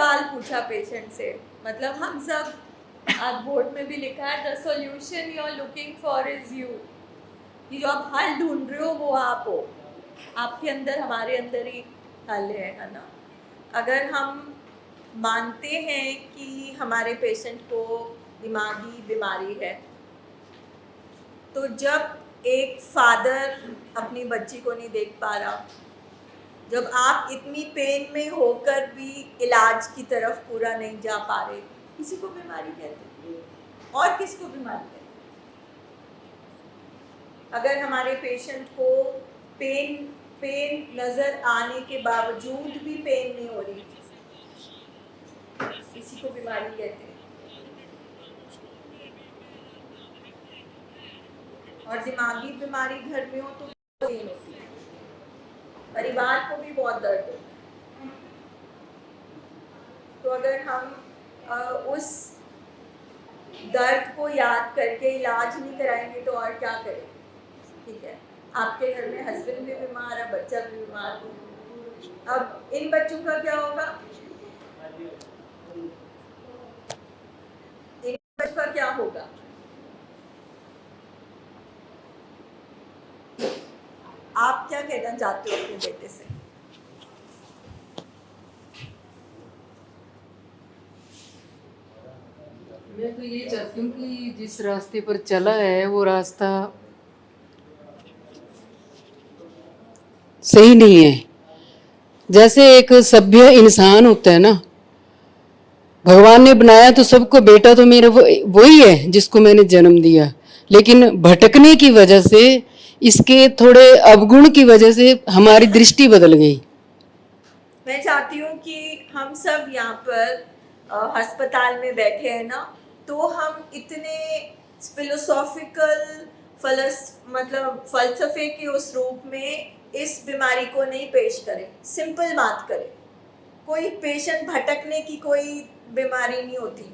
सवाल पूछा पेशेंट से, मतलब हम सब, आज बोर्ड में भी लिखा है the solution you are looking for is you, कि जो आप हल ढूंढ रहे हो वो आप हो, आपके अंदर हमारे अंदर ही हल है ना। अगर हम मानते हैं कि हमारे पेशेंट को दिमागी बीमारी है, तो जब एक फादर अपनी बच्ची को नहीं देख पा रहा, जब आप इतनी पेन में होकर भी इलाज की तरफ पूरा नहीं जा पा रहे, किसी को बीमारी कहते हैं और किसको बीमारी कहते हैं? अगर हमारे पेशेंट को पेन नजर आने के बावजूद भी पेन नहीं हो रही, किसी को बीमारी कहते हैं। और दिमागी बीमारी घर में हो तो पेन होती है, परिवार को भी बहुत दर्द होता है। तो अगर हम उस दर्द को याद करके इलाज नहीं कराएंगे तो और क्या करें? ठीक है, आपके घर में हस्बैंड भी बीमार है, बच्चा भी बीमार है, अब इन बच्चों का क्या होगा? इन बच्चों का क्या होगा? आप क्या कहना चाहते हो अपने बेटे से? मैं तो ये चाहती हूँ कि जिस रास्ते पर चला है वो रास्ता सही नहीं है। जैसे एक सभ्य इंसान होता है ना, भगवान ने बनाया तो सबको, बेटा तो मेरा वही है जिसको मैंने जन्म दिया, लेकिन भटकने की वजह से, इसके थोड़े अवगुण की वजह से हमारी दृष्टि बदल गई। मैं चाहती हूँ कि हम सब यहाँ पर अस्पताल में बैठे हैं ना, तो हम इतने फिलोसॉफिकल मतलब फलसफे के उस रूप में इस बीमारी को नहीं पेश करें, सिंपल बात करें। कोई पेशेंट भटकने की कोई बीमारी नहीं होती,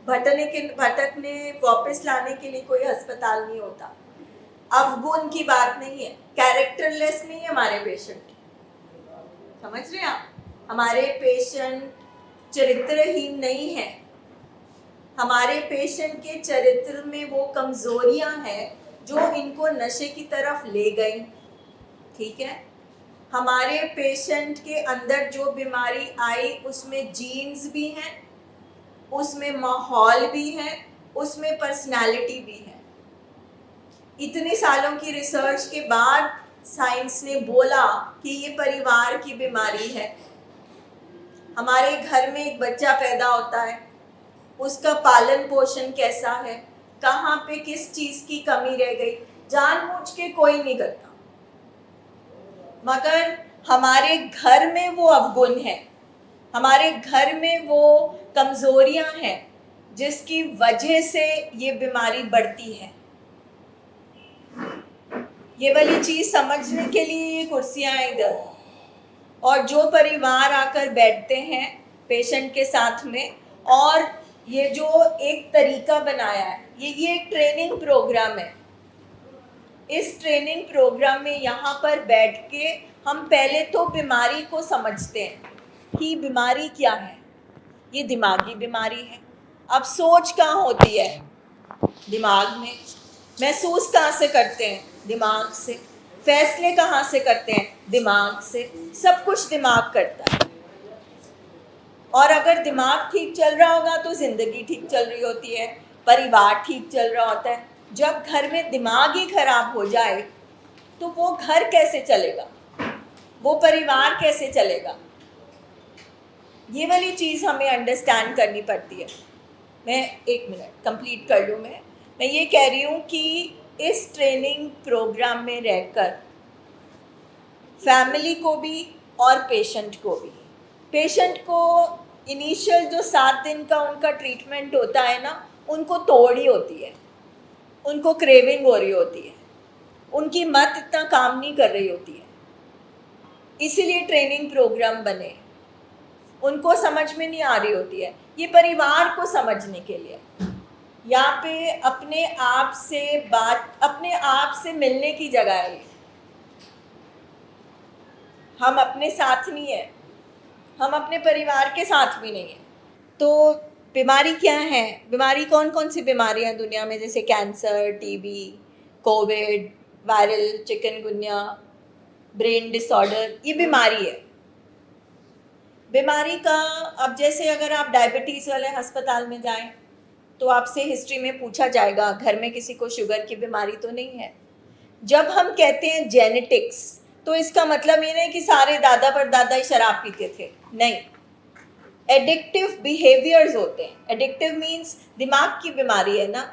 भटकने वापस लाने के लिए कोई अस्पताल नहीं होता। अवगुण की बात नहीं है, कैरेक्टरलेस नहीं है हमारे पेशेंट, समझ रहे हैं आप? हमारे पेशेंट चरित्रहीन नहीं है, हमारे पेशेंट के चरित्र में वो कमजोरियां हैं जो इनको नशे की तरफ ले गई। ठीक है, हमारे पेशेंट के अंदर जो बीमारी आई उसमें जीन्स भी हैं, उसमें माहौल भी है, उसमें पर्सनालिटी भी है। इतने सालों की रिसर्च के बाद साइंस ने बोला कि ये परिवार की बीमारी है। हमारे घर में एक बच्चा पैदा होता है, उसका पालन पोषण कैसा है, कहाँ पे किस चीज की कमी रह गई, जानबूझ के कोई नहीं करता, मगर हमारे घर में वो अवगुण है, हमारे घर में वो कमजोरियां हैं जिसकी वजह से ये बीमारी बढ़ती है। ये वाली चीज समझने के लिए ये कुर्सियां हैं इधर, और जो परिवार आकर बैठते हैं पेशेंट के साथ में, और ये जो एक तरीका बनाया है, ये एक ट्रेनिंग प्रोग्राम है। इस ट्रेनिंग प्रोग्राम में यहाँ पर बैठ के हम पहले तो बीमारी को समझते हैं कि बीमारी क्या है। ये दिमागी बीमारी है। अब सोच कहाँ होती है? दिमाग में। महसूस कहाँ से करते हैं? दिमाग से। फैसले कहाँ से करते हैं? दिमाग से। सब कुछ दिमाग करता है। और अगर दिमाग ठीक चल रहा होगा तो जिंदगी ठीक चल रही होती है, परिवार ठीक चल रहा होता है। जब घर में दिमाग ही खराब हो जाए तो वो घर कैसे चलेगा, वो परिवार कैसे चलेगा? ये वाली चीज़ हमें अंडरस्टैंड करनी पड़ती है। मैं एक मिनट कंप्लीट कर लूँ। मैं ये कह रही हूँ कि इस ट्रेनिंग प्रोग्राम में रहकर फैमिली को भी और पेशेंट को भी, पेशेंट को इनिशियल जो 7 दिन का उनका ट्रीटमेंट होता है ना, उनको तोड़ी होती है, उनको क्रेविंग हो रही होती है, उनकी मत इतना काम नहीं कर रही होती है, इसीलिए ट्रेनिंग प्रोग्राम बने। उनको समझ में नहीं आ रही होती है, ये परिवार को समझने के लिए। यहाँ पे अपने आप से मिलने की जगह है। हम अपने साथ नहीं है, हम अपने परिवार के साथ भी नहीं हैं। तो बीमारी क्या है? बीमारी कौन कौन सी बीमारियां हैं दुनिया में, जैसे cancer, TB, Covid, viral chikungunya, brain disorder, ये बीमारी है। बीमारी का अब जैसे अगर आप डायबिटीज़ वाले अस्पताल में जाएं तो आपसे हिस्ट्री में पूछा जाएगा घर में किसी को शुगर की बीमारी तो नहीं है। जब हम कहते हैं जेनेटिक्स तो इसका मतलब ये नहीं कि सारे दादा परदादा ही शराब पीते थे, नहीं। एडिक्टिव बिहेवियर्स होते हैं। एडिक्टिव मीन्स दिमाग की बीमारी है ना।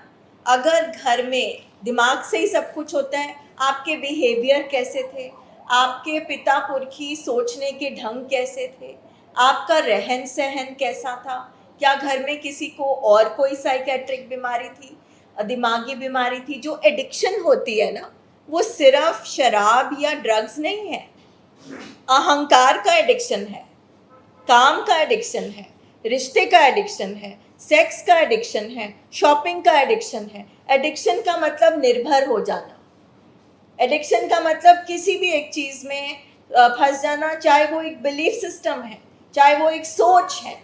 अगर घर में दिमाग से ही सब कुछ होता है, आपके बिहेवियर कैसे थे, आपके पिता पुरखी सोचने के ढंग कैसे थे, आपका रहन सहन कैसा था, क्या घर में किसी को और कोई साइकेट्रिक बीमारी थी, दिमागी बीमारी थी। जो एडिक्शन होती है ना, वो सिर्फ शराब या ड्रग्स नहीं है, अहंकार का एडिक्शन है, काम का एडिक्शन है, रिश्ते का एडिक्शन है, सेक्स का एडिक्शन है, शॉपिंग का एडिक्शन है। एडिक्शन का मतलब निर्भर हो जाना। एडिक्शन का मतलब किसी भी एक चीज़ में फंस जाना, चाहे वो एक बिलीफ सिस्टम है, चाहे वो एक सोच है।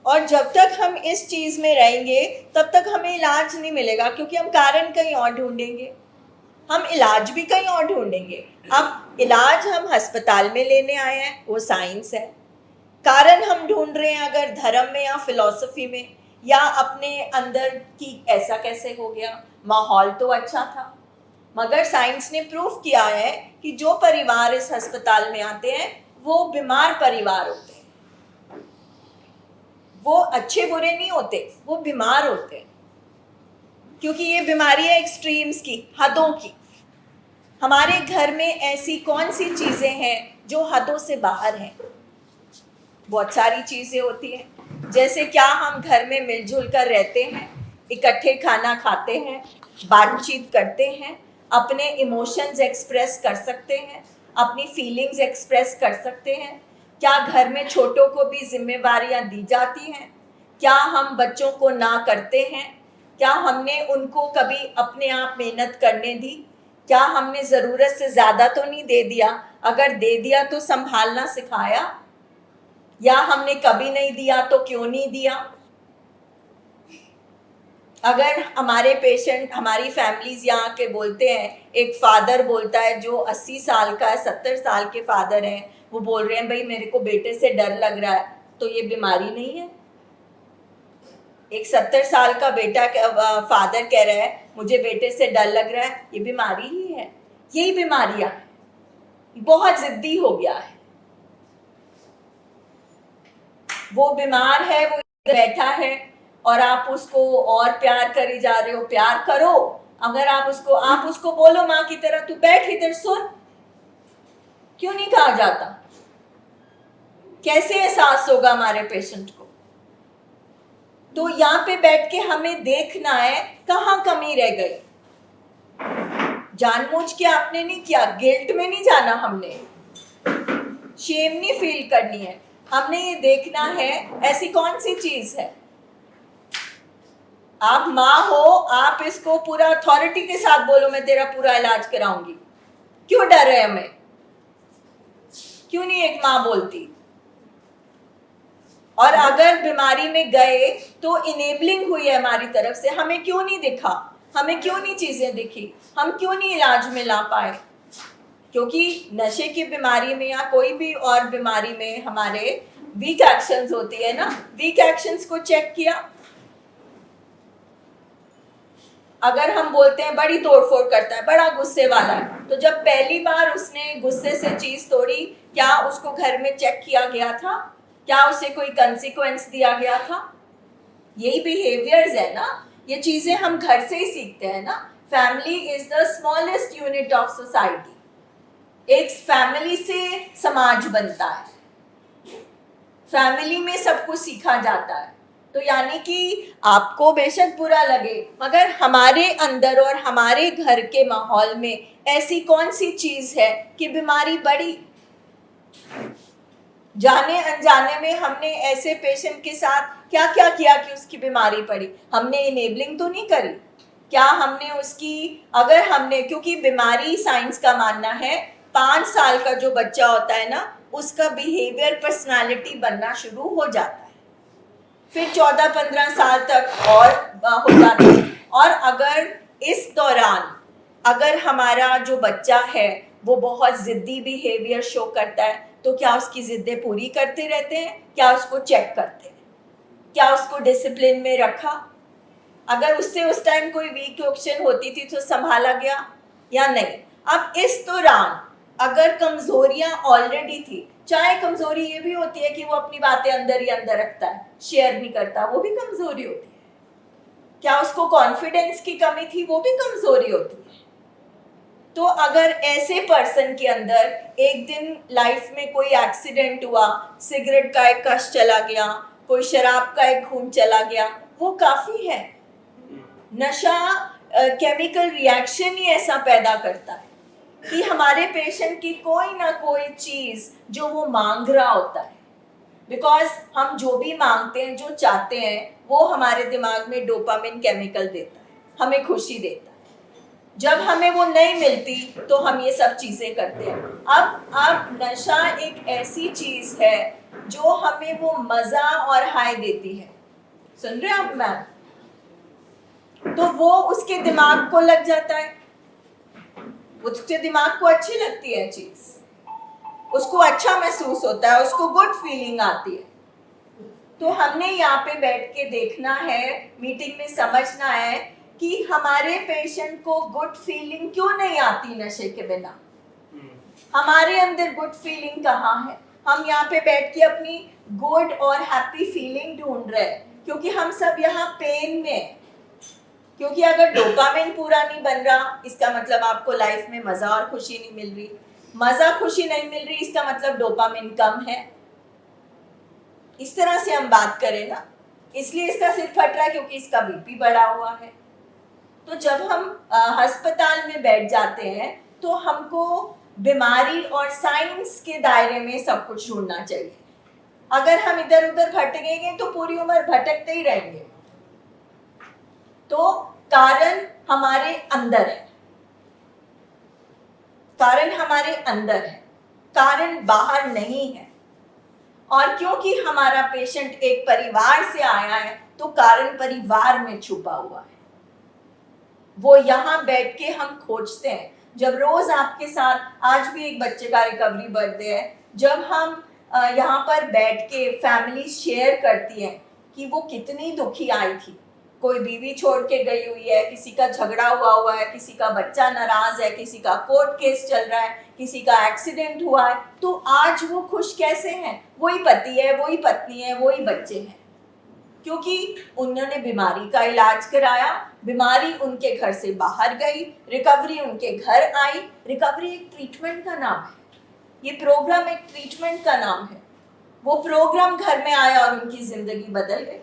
और जब तक हम इस चीज़ में रहेंगे तब तक हमें इलाज नहीं मिलेगा, क्योंकि हम कारण कहीं और ढूंढेंगे, हम इलाज भी कहीं और ढूंढेंगे। अब इलाज हम अस्पताल में लेने आए हैं, वो साइंस है। कारण हम ढूंढ रहे हैं अगर धर्म में या फिलॉसफी में या अपने अंदर की ऐसा कैसे हो गया, माहौल तो अच्छा था। मगर साइंस ने प्रूफ किया है कि जो परिवार इस अस्पताल में आते हैं वो बीमार परिवार होते हैं। वो अच्छे बुरे नहीं होते, वो बीमार होते हैं, क्योंकि ये बीमारी है एक्सट्रीम्स की, हदों की। हमारे घर में ऐसी कौन सी चीज़ें हैं जो हदों से बाहर हैं? बहुत सारी चीज़ें होती हैं। जैसे क्या हम घर में मिलजुल कर रहते हैं, इकट्ठे खाना खाते हैं, बातचीत करते हैं, अपने इमोशंस एक्सप्रेस कर सकते हैं, अपनी फीलिंग्स एक्सप्रेस कर सकते हैं? क्या घर में छोटों को भी जिम्मेवारियां दी जाती हैं? क्या हम बच्चों को ना करते हैं? क्या हमने उनको कभी अपने आप मेहनत करने दी? क्या हमने ज़रूरत से ज़्यादा तो नहीं दे दिया? अगर दे दिया तो संभालना सिखाया? या हमने कभी नहीं दिया तो क्यों नहीं दिया? अगर हमारे पेशेंट, हमारी फैमिलीज यहाँ के बोलते हैं, एक फादर बोलता है जो 80 साल का है, 70 साल के फादर हैं, वो बोल रहे हैं भाई मेरे को बेटे से डर लग रहा है, तो ये बीमारी नहीं है? एक 70 साल का बेटा फादर कह रहा है मुझे बेटे से डर लग रहा है, ये बीमारी ही है। यही बीमारियां, बहुत जिद्दी हो गया है, वो बीमार है, वो बैठा है और आप उसको और प्यार करी जा रहे हो। प्यार करो, अगर आप उसको बोलो माँ की तरह तू बैठ इधर सुन, क्यों नहीं कहा जाता? कैसे एहसास होगा हमारे पेशेंट को? तो यहाँ पे बैठ के हमें देखना है कहाँ कमी रह गई। जानबूझ के आपने नहीं किया, गिल्ट में नहीं जाना, हमने शेम नहीं फील करनी है, हमने ये देखना है ऐसी कौन सी चीज है। आप माँ हो, आप इसको पूरा अथॉरिटी के साथ बोलो मैं तेरा पूरा इलाज कराऊंगी, क्यों डर रहे हमें? क्यों नहीं एक माँ बोलती? और अगर बीमारी में गए तो इनेबलिंग हुई है हमारी तरफ से, हमें क्यों नहीं दिखा, हमें क्यों नहीं चीजें दिखी, हम क्यों नहीं इलाज में ला पाए? क्योंकि नशे की बीमारी में या कोई भी और बीमारी में हमारे वीक एक्शंस होती है ना, वीक एक्शंस को चेक किया। अगर हम बोलते हैं बड़ी तोड़फोड़ करता है, बड़ा गुस्से वाला है, तो जब पहली बार उसने गुस्से से चीज तोड़ी, क्या उसको घर में चेक किया गया था? क्या उसे कोई कंसिक्वेंस दिया गया था? यही बिहेवियर्स है ना, ये चीजें हम घर से ही सीखते हैं ना। Family is the smallest unit of society. एक फैमिली से समाज बनता है, फैमिली में सब कुछ सीखा जाता है। तो यानी कि आपको बेशक बुरा लगे, मगर हमारे अंदर और हमारे घर के माहौल में ऐसी कौन सी चीज है कि बीमारी बढ़ी? जाने अनजाने में हमने ऐसे पेशेंट के साथ क्या क्या किया कि उसकी बीमारी पड़ी? हमने इनेबलिंग तो नहीं करी? क्या हमने उसकी, अगर हमने, क्योंकि बीमारी साइंस का मानना है 5 साल का जो बच्चा होता है ना, उसका बिहेवियर पर्सनालिटी बनना शुरू हो जाता है। फिर 14-15 साल तक और हो जाता है। और अगर इस दौरान अगर हमारा जो बच्चा है वो बहुत जिद्दी बिहेवियर शो करता है, तो क्या उसकी जिद्दें पूरी करते रहते हैं? क्या उसको चेक करते हैं? क्या उसको डिसिप्लिन में रखा? अगर उससे उस टाइम कोई वीक ऑप्शन होती थी तो संभाला गया या नहीं? अब इस दौरान अगर कमजोरियां ऑलरेडी थी, चाहे कमजोरी ये भी होती है कि वो अपनी बातें अंदर ही अंदर रखता है, शेयर नहीं करता, वो भी कमजोरी होती है। क्या उसको कॉन्फिडेंस की कमी थी? वो भी कमजोरी होती है। तो अगर ऐसे पर्सन के अंदर एक दिन लाइफ में कोई एक्सीडेंट हुआ, सिगरेट का एक कश चला गया, कोई शराब का एक खून चला गया, वो काफी है। नशा केमिकल रिएक्शन ही ऐसा पैदा करता है कि हमारे पेशेंट की कोई ना कोई चीज जो वो मांग रहा होता है, बिकॉज हम जो भी मांगते हैं, जो चाहते हैं, वो हमारे दिमाग में डोपामिन केमिकल देता है, हमें खुशी देता है। जब हमें वो नहीं मिलती तो हम ये सब चीजें करते हैं। अब नशा एक ऐसी चीज है जो हमें वो मजा और हाई देती है। सुन रहे आप मैम? तो वो उसके दिमाग को लग जाता है, उसके दिमाग को अच्छी लगती है चीज, उसको अच्छा महसूस होता है, उसको गुड फीलिंग आती है। तो हमने यहाँ पे बैठ के देखना है, मीटिंग में समझना है कि हमारे पेशेंट को गुड फीलिंग क्यों नहीं आती नशे के बिना। हमारे अंदर गुड फीलिंग कहाँ है? हम यहाँ पे बैठ के अपनी गुड और हैप्पी फीलिंग ढूंढ रहे हैं, क्योंकि हम सब यहाँ पेन में हैं। क्योंकि अगर डोपामिन पूरा नहीं बन रहा, इसका मतलब आपको लाइफ में मजा और खुशी नहीं मिल रही। मजा खुशी नहीं मिल रही, इसका मतलब डोपामिन कम है। इस तरह से हम बात करें ना, इसलिए इसका सिर फट रहा है क्योंकि इसका बीपी बढ़ा हुआ है। तो जब हम अस्पताल में बैठ जाते हैं तो हमको बीमारी और साइंस के दायरे में सब कुछ ढूंढना चाहिए। अगर हम इधर उधर भटकेंगे तो पूरी उम्र भटकते ही रहेंगे। तो कारण हमारे अंदर है, कारण हमारे अंदर है, कारण बाहर नहीं है। और क्योंकि हमारा पेशेंट एक परिवार से आया है तो कारण परिवार में छुपा हुआ है, वो यहाँ बैठ के हम खोजते हैं। जब रोज आपके साथ, आज भी एक बच्चे का रिकवरी बर्थडे है, जब हम यहाँ पर बैठ के फैमिली शेयर करती है कि वो कितनी दुखी आई थी, कोई बीवी छोड़ के गई हुई है, किसी का झगड़ा हुआ है, किसी का बच्चा नाराज है, किसी का कोर्ट केस चल रहा है, किसी का एक्सीडेंट हुआ है, तो आज वो खुश कैसे हैं? वही पति है, वही पत्नी है, वही बच्चे हैं, क्योंकि उन्होंने बीमारी का इलाज कराया, बीमारी उनके घर से बाहर गई, रिकवरी उनके घर आई। रिकवरी एक ट्रीटमेंट का नाम है, ये प्रोग्राम एक ट्रीटमेंट का नाम है। वो प्रोग्राम घर में आया और उनकी जिंदगी बदल गई।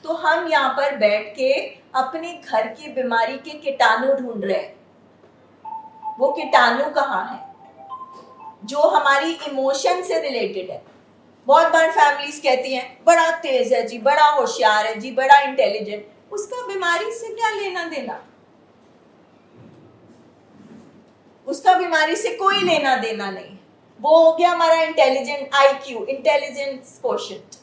तो हम यहाँ पर बैठ के अपने घर की बीमारी के कीटाणु ढूंढ रहे हैं। वो कीटाणु कहाँ है? जो हमारी इमोशन से रिलेटेड है। बहुत बार फैमिलीज कहती हैं बड़ा तेज है जी, बड़ा होशियार है जी, बड़ा इंटेलिजेंट। उसका बीमारी से क्या लेना देना? उसका बीमारी से कोई लेना देना नहीं। वो हो गया हमारा इंटेलिजेंट IQ, इंटेलिजेंस कोशेंट।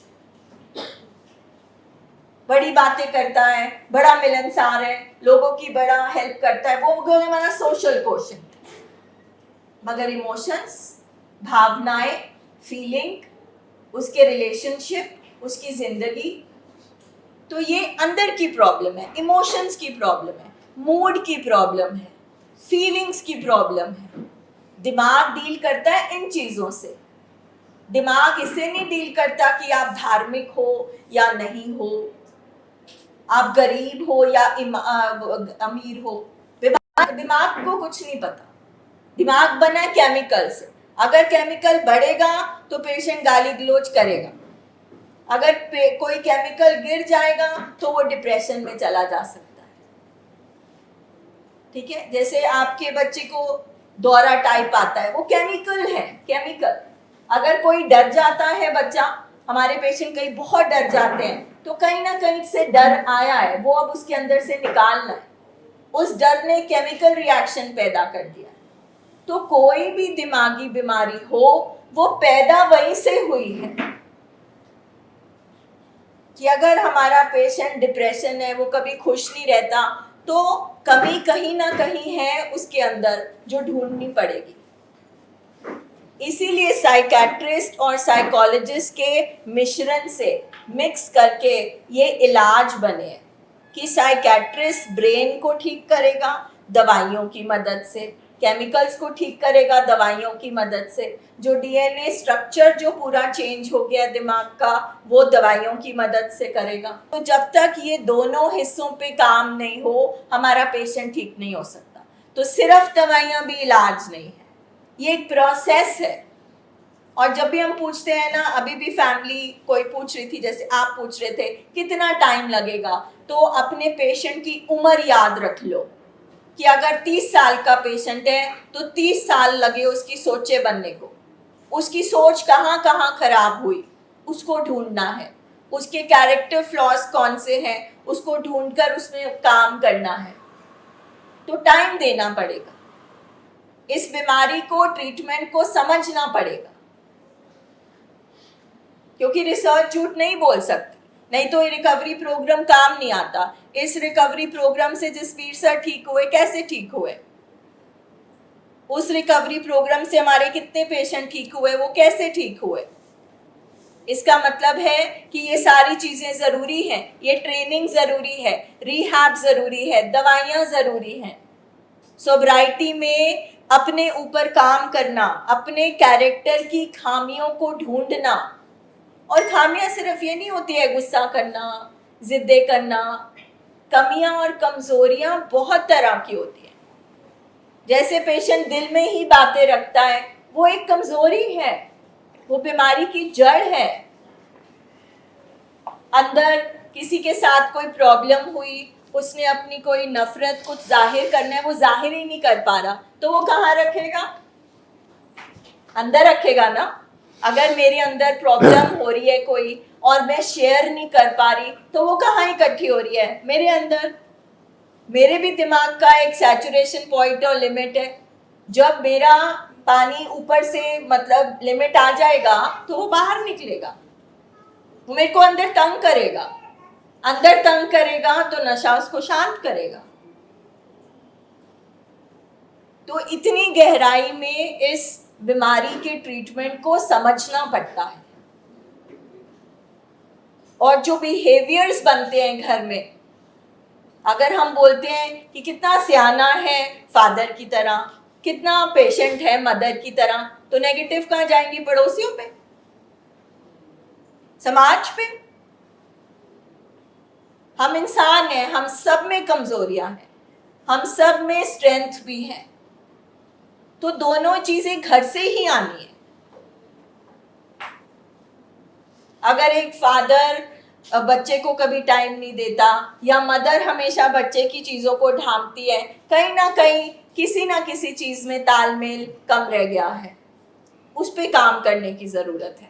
बड़ी बातें करता है, बड़ा मिलनसार है, लोगों की बड़ा हेल्प करता है, वो हो गया हमारा सोशल कोशेंट। मगर इमोशंस, भावनाएं, फीलिंग, उसके रिलेशनशिप, उसकी जिंदगी, तो ये अंदर की प्रॉब्लम है, इमोशंस की प्रॉब्लम है, मूड की प्रॉब्लम है, फीलिंग्स की प्रॉब्लम है। दिमाग डील करता है इन चीजों से। दिमाग इससे नहीं डील करता कि आप धार्मिक हो या नहीं हो, आप गरीब हो या अमीर हो। दिमाग को कुछ नहीं पता। दिमाग बना है केमिकल से। अगर केमिकल बढ़ेगा तो पेशेंट गाली गलौज करेगा, अगर कोई केमिकल गिर जाएगा तो वो डिप्रेशन में चला जा सकता है। ठीक है, जैसे आपके बच्चे को दौरा टाइप आता है, वो केमिकल है, केमिकल। अगर कोई डर जाता है बच्चा, हमारे पेशेंट कहीं बहुत डर जाते हैं, तो कहीं ना कहीं से डर आया है, वो अब उसके अंदर से निकालना है। उस डर ने केमिकल रिएक्शन पैदा कर दिया। तो कोई भी दिमागी बीमारी हो वो पैदा वहीं से हुई है कि अगर हमारा पेशेंट डिप्रेशन है, वो कभी खुश नहीं रहता, तो कमी कहीं ना कहीं है उसके अंदर जो ढूंढनी पड़ेगी। इसीलिए साइकेट्रिस्ट और साइकोलॉजिस्ट के मिश्रण से मिक्स करके ये इलाज बने कि साइकेट्रिस्ट ब्रेन को ठीक करेगा दवाइयों की मदद से, केमिकल्स को ठीक करेगा दवाइयों की मदद से, जो डीएनए स्ट्रक्चर जो पूरा चेंज हो गया दिमाग का वो दवाइयों की मदद से करेगा। तो जब तक ये दोनों हिस्सों पे काम नहीं हो हमारा पेशेंट ठीक नहीं हो सकता। तो सिर्फ दवाइयाँ भी इलाज नहीं है, ये एक प्रोसेस है। और जब भी हम पूछते हैं ना, अभी भी फैमिली कोई पूछ रही थी, जैसे आप पूछ रहे थे कितना टाइम लगेगा, तो अपने पेशेंट की उम्र याद रख लो कि अगर 30 साल का पेशेंट है तो 30 साल लगे उसकी सोचें बनने को। उसकी सोच कहाँ कहाँ खराब हुई उसको ढूंढना है, उसके कैरेक्टर फ्लॉज कौन से हैं उसको ढूंढकर उसमें काम करना है। तो टाइम देना पड़ेगा, इस बीमारी को, ट्रीटमेंट को समझना पड़ेगा, क्योंकि रिसर्च झूठ नहीं बोल सकती, नहीं तो ये रिकवरी प्रोग्राम काम नहीं आता। इस रिकवरी प्रोग्राम से जसबीर सर ठीक हुए, कैसे ठीक हुए? उस रिकवरी प्रोग्राम से हमारे कितने पेशेंट ठीक हुए, वो कैसे ठीक हुए? इसका मतलब है कि ये सारी चीजें जरूरी हैं, ये ट्रेनिंग जरूरी है, रिहैब जरूरी है, दवाइयाँ जरूरी हैं। सोब्राइटी में अपने ऊपर काम करना, अपने कैरेक्टर की खामियों को ढूंढना। और खामियां सिर्फ ये नहीं होती है गुस्सा करना, जिद्दे करना, कमियां और कमजोरियां बहुत तरह की होती हैं। जैसे पेशेंट दिल में ही बातें रखता है, वो एक कमजोरी है, वो बीमारी की जड़ है। अंदर किसी के साथ कोई प्रॉब्लम हुई, उसने अपनी कोई नफरत कुछ जाहिर करना है, वो जाहिर ही नहीं कर पा रहा, तो वो कहाँ रखेगा? अंदर रखेगा ना। अगर मेरे अंदर प्रॉब्लम हो रही है कोई और मैं शेयर नहीं कर पा रही, तो वो कहाँ इकट्ठी हो रही है? मेरे अंदर। मेरे भी दिमाग का एक सैचुरेशन पॉइंट और लिमिट है। जब मेरा पानी ऊपर से मतलब लिमिट आ जाएगा तो वो बाहर निकलेगा, वो मेरे को अंदर तंग करेगा। अंदर तंग करेगा तो नशा उसको शांत करेगा। तो इतनी गहराई में इस बीमारी के ट्रीटमेंट को समझना पड़ता है। और जो बिहेवियर्स बनते हैं घर में, अगर हम बोलते हैं कि कितना सियाना है फादर की तरह, कितना पेशेंट है मदर की तरह, तो नेगेटिव कहाँ जाएंगी? पड़ोसियों पे, समाज पे। हम इंसान हैं, हम सब में कमजोरियां हैं, हम सब में स्ट्रेंथ भी है। तो दोनों चीजें घर से ही आनी है। अगर एक फादर बच्चे को कभी टाइम नहीं देता या मदर हमेशा बच्चे की चीजों को ढांपती है, कहीं ना कहीं किसी ना किसी चीज में तालमेल कम रह गया है, उस पे काम करने की जरूरत है।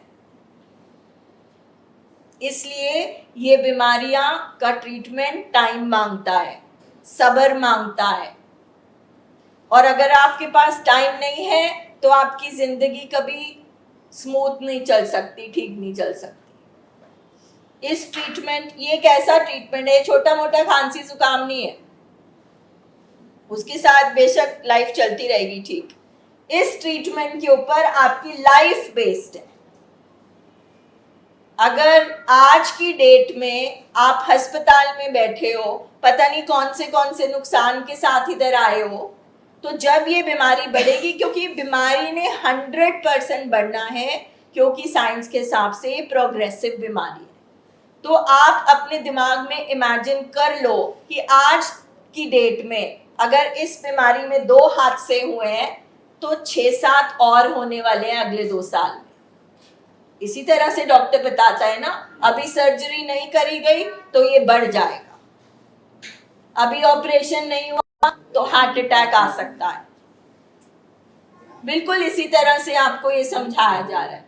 इसलिए ये बीमारियां का ट्रीटमेंट टाइम मांगता है, सब्र मांगता है। और अगर आपके पास टाइम नहीं है तो आपकी जिंदगी कभी स्मूथ नहीं चल सकती, ठीक नहीं चल सकती। इस ट्रीटमेंट, ये एक ऐसा ट्रीटमेंट है, छोटा मोटा खांसी जुकाम नहीं है, उसके साथ बेशक लाइफ चलती रहेगी ठीक। इस ट्रीटमेंट के ऊपर आपकी लाइफ बेस्ड है। अगर आज की डेट में आप अस्पताल में बैठे हो, पता नहीं कौन से नुकसान के साथ इधर आए हो, तो जब ये बीमारी बढ़ेगी, क्योंकि बीमारी ने 100% बढ़ना है, क्योंकि साइंस के हिसाब से ये प्रोग्रेसिव बीमारी है। तो आप अपने दिमाग में इमेजिन कर लो कि आज की डेट में अगर इस बीमारी में 2 हादसे हुए हैं तो 6-7 और होने वाले हैं अगले 2 साल में। इसी तरह से डॉक्टर बताता है ना, अभी सर्जरी नहीं करी गई तो ये बढ़ जाएगा, अभी ऑपरेशन नहीं हुआ तो हार्ट अटैक आ सकता है। बिल्कुल इसी तरह से आपको ये समझाया जा रहा है।